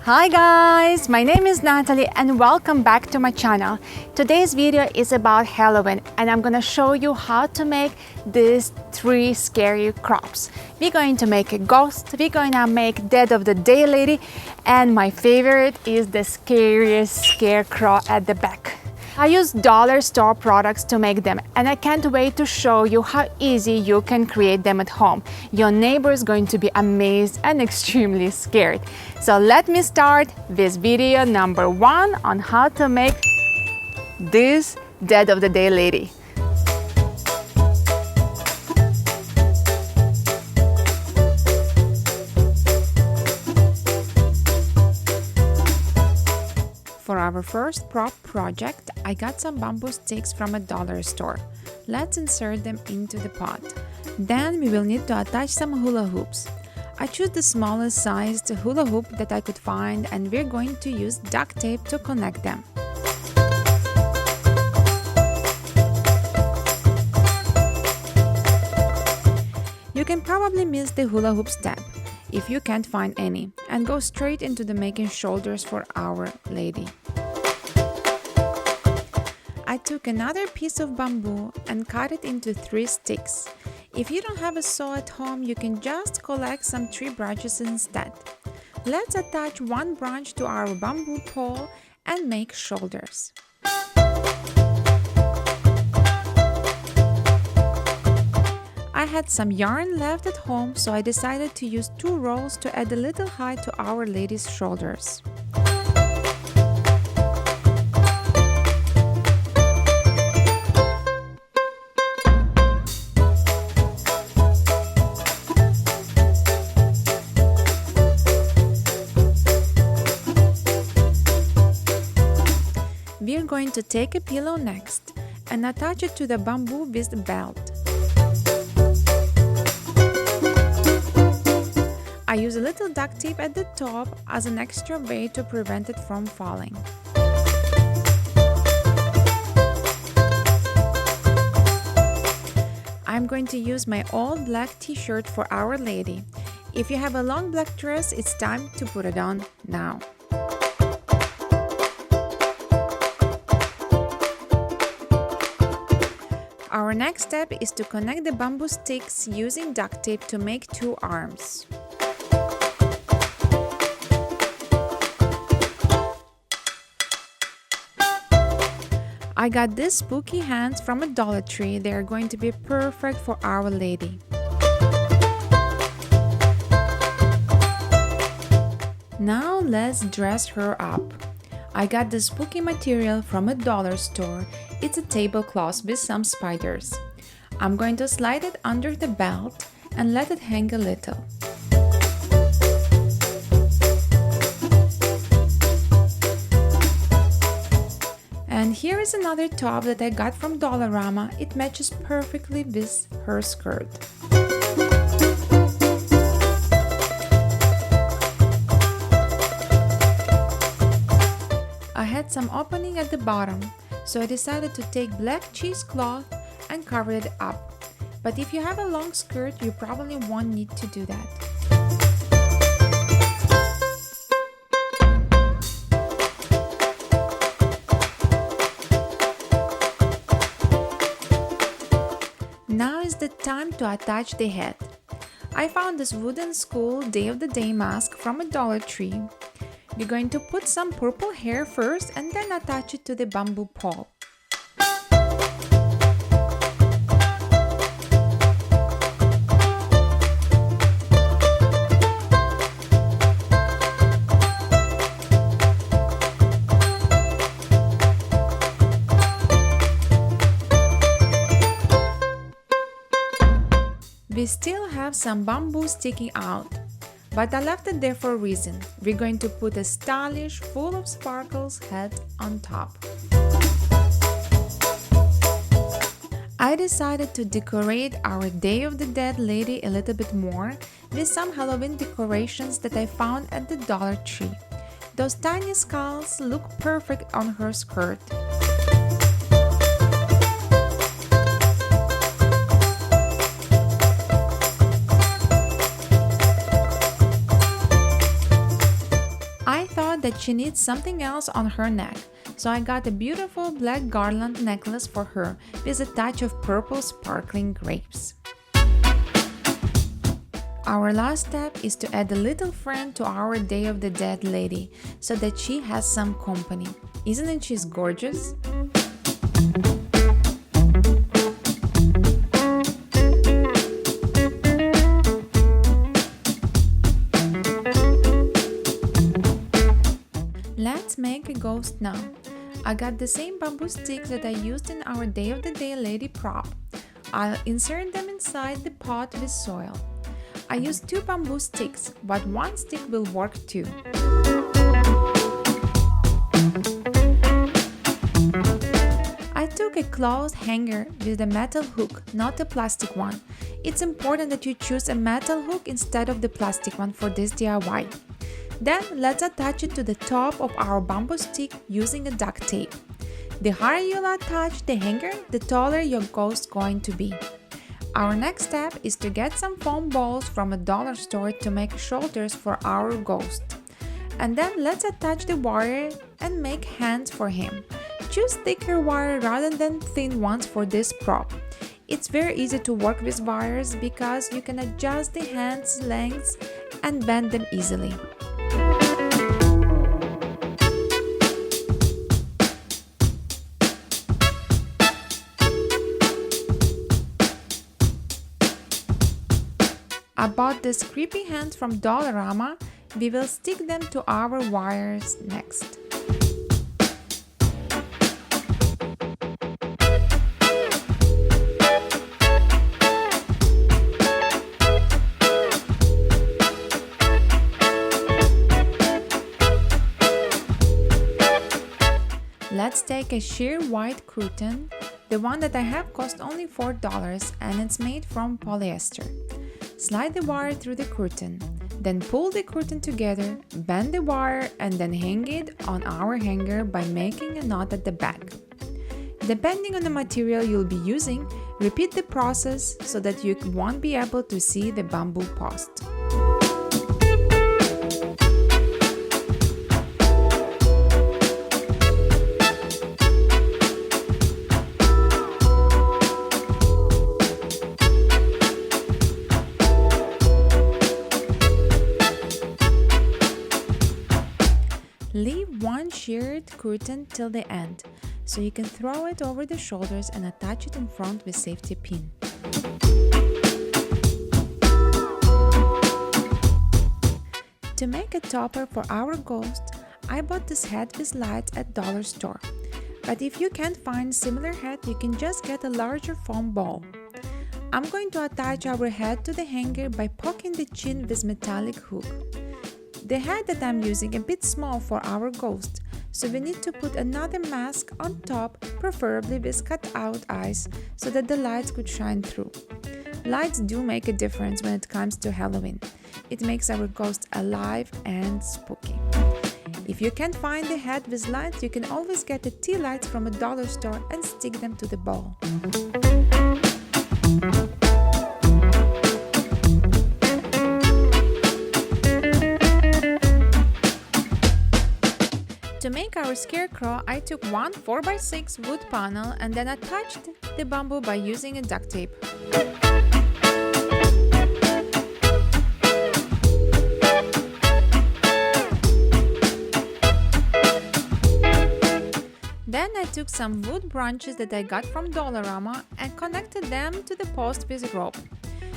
Hi guys, my name is Natalie and welcome back to my channel. Today's video is about Halloween and I'm gonna show you how to make these 3 scary crops. We're going to make a ghost, we're gonna make Dead of the Day lady, and my favorite is the scariest scarecrow at the back. I use dollar store products to make them and I can't wait to show you how easy you can create them at home. Your neighbor is going to be amazed and extremely scared. So let me start with video number 1 on how to make this Dead of the Day lady. For our first prop project, I got some bamboo sticks from a dollar store. Let's insert them into the pot. Then we will need to attach some hula hoops. I choose the smallest sized hula hoop that I could find and we're going to use duct tape to connect them. You can probably miss the hula hoop step if you can't find any, and go straight into the making shoulders for our lady. I took another piece of bamboo and cut it into 3 sticks. If you don't have a saw at home, you can just collect some tree branches instead. Let's attach one branch to our bamboo pole and make shoulders. I had some yarn left at home, so I decided to use 2 rolls to add a little height to our lady's shoulders. We're going to take a pillow next and attach it to the bamboo with the belt. I use a little duct tape at the top as an extra weight to prevent it from falling. I'm going to use my old black t-shirt for our lady. If you have a long black dress, it's time to put it on now. Our next step is to connect the bamboo sticks using duct tape to make 2 arms. I got these spooky hands from a Dollar Tree. They are going to be perfect for our lady. Now let's dress her up. I got the spooky material from a dollar store. It's a tablecloth with some spiders. I'm going to slide it under the belt and let it hang a little. And here is another top that I got from Dollarama. It matches perfectly with her skirt. I had some opening at the bottom, so I decided to take black cheesecloth and cover it up. But if you have a long skirt, you probably won't need to do that. Now is the time to attach the head. I found this wooden skull Day of the Day mask from a Dollar Tree. We're going to put some purple hair first and then attach it to the bamboo pole. We still have some bamboo sticking out, but I left it there for a reason. We're going to put a stylish, full of sparkles head on top. I decided to decorate our Day of the Dead lady a little bit more with some Halloween decorations that I found at the Dollar Tree. Those tiny skulls look perfect on her skirt. that she needs something else on her neck, so I got a beautiful black garland necklace for her with a touch of purple sparkling grapes. Our last step is to add a little friend to our Day of the Dead lady so that she has some company. Isn't she gorgeous? Let's make a ghost now. I got the same bamboo sticks that I used in our Day of the Day lady prop. I'll insert them inside the pot with soil. I used 2 bamboo sticks, but 1 stick will work too. I took a cloth hanger with a metal hook, not a plastic one. It's important that you choose a metal hook instead of the plastic one for this DIY. Then let's attach it to the top of our bamboo stick using a duct tape. The higher you'll attach the hanger, the taller your ghost is going to be. Our next step is to get some foam balls from a dollar store to make shoulders for our ghost. And then let's attach the wire and make hands for him. Choose thicker wire rather than thin ones for this prop. It's very easy to work with wires because you can adjust the hands' lengths and bend them easily. I bought these creepy hands from Dollarama. We will stick them to our wires next. Let's take a sheer white curtain. The one that I have cost only $4 and it's made from polyester. Slide the wire through the curtain, then pull the curtain together, bend the wire and then hang it on our hanger by making a knot at the back. Depending on the material you'll be using, repeat the process so that you won't be able to see the bamboo post. Leave one sheared curtain till the end, so you can throw it over the shoulders and attach it in front with safety pin. To make a topper for our ghost, I bought this hat with lights at dollar store. But if you can't find similar hat, you can just get a larger foam ball. I'm going to attach our head to the hanger by poking the chin with metallic hook. The head that I'm using a bit small for our ghost, so we need to put another mask on top, preferably with cut out eyes, so that the lights could shine through. Lights do make a difference when it comes to Halloween. It makes our ghost alive and spooky. If you can't find the head with lights, you can always get the tea lights from a dollar store and stick them to the ball. To make our scarecrow, I took one 4x6 wood panel and then attached the bamboo by using a duct tape. Then I took some wood branches that I got from Dollarama and connected them to the post with rope.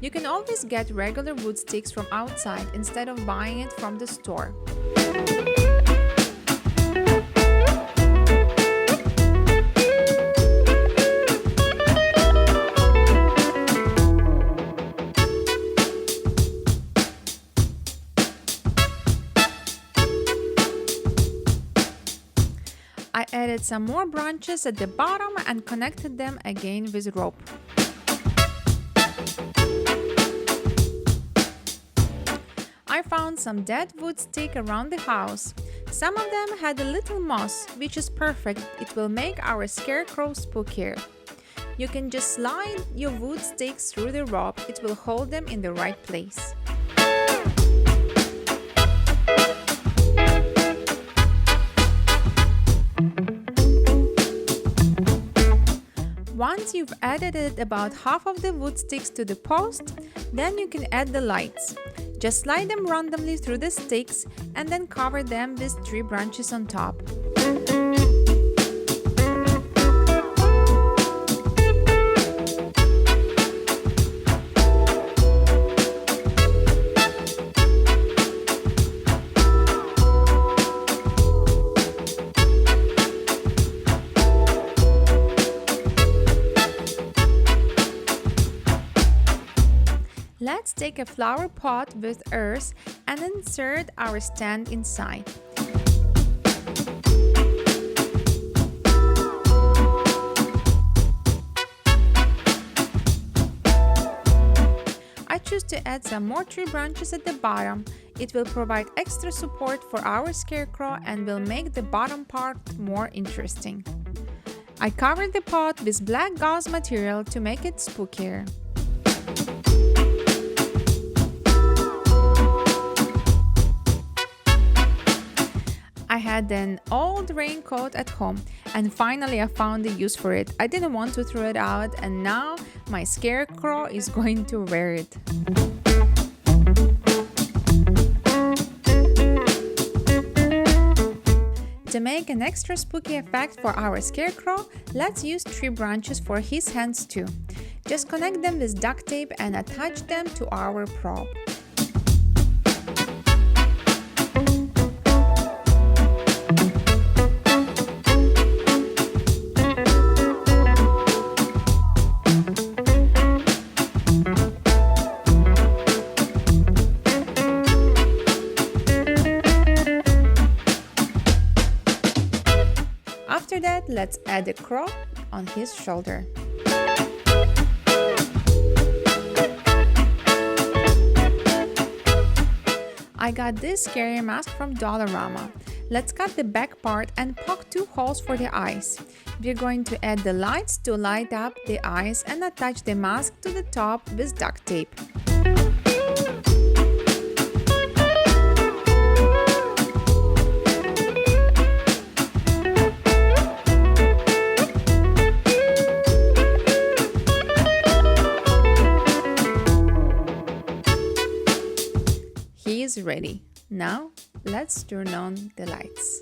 You can always get regular wood sticks from outside instead of buying it from the store. I added some more branches at the bottom and connected them again with rope. I found some dead wood stick around the house. Some of them had a little moss, which is perfect. It will make our scarecrow spookier. You can just slide your wood sticks through the rope. It will hold them in the right place. Once you've added about half of the wood sticks to the post, then you can add the lights. Just slide them randomly through the sticks and then cover them with tree branches on top. Let's take a flower pot with earth and insert our stand inside. I choose to add some more tree branches at the bottom. It will provide extra support for our scarecrow and will make the bottom part more interesting. I covered the pot with black gauze material to make it spookier. I had an old raincoat at home and finally I found a use for it. I didn't want to throw it out and now my scarecrow is going to wear it. To make an extra spooky effect for our scarecrow, let's use tree branches for his hands too. Just connect them with duct tape and attach them to our prop. After that, let's add a crow on his shoulder. I got this scary mask from Dollarama. Let's cut the back part and poke 2 holes for the eyes. We're going to add the lights to light up the eyes and attach the mask to the top with duct tape. He is ready. Now, let's turn on the lights.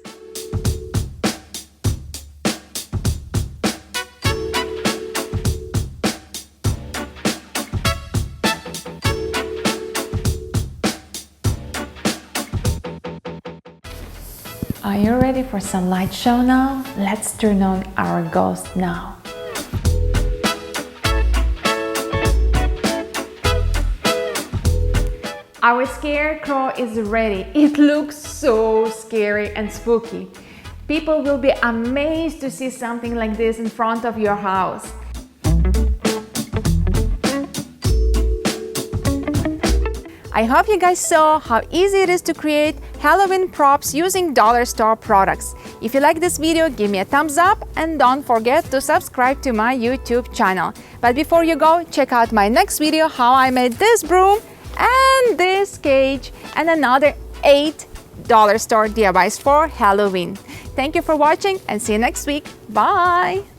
Are you ready for some light show now? Let's turn on our ghost now. Our scarecrow is ready. It looks so scary and spooky. People will be amazed to see something like this in front of your house. I hope you guys saw how easy it is to create Halloween props using dollar store products. If you like this video, give me a thumbs up and don't forget to subscribe to my YouTube channel. But before you go, check out my next video how I made this broom and this cage and another 8 dollar store DIYs for Halloween. Thank you for watching and see you next week. Bye!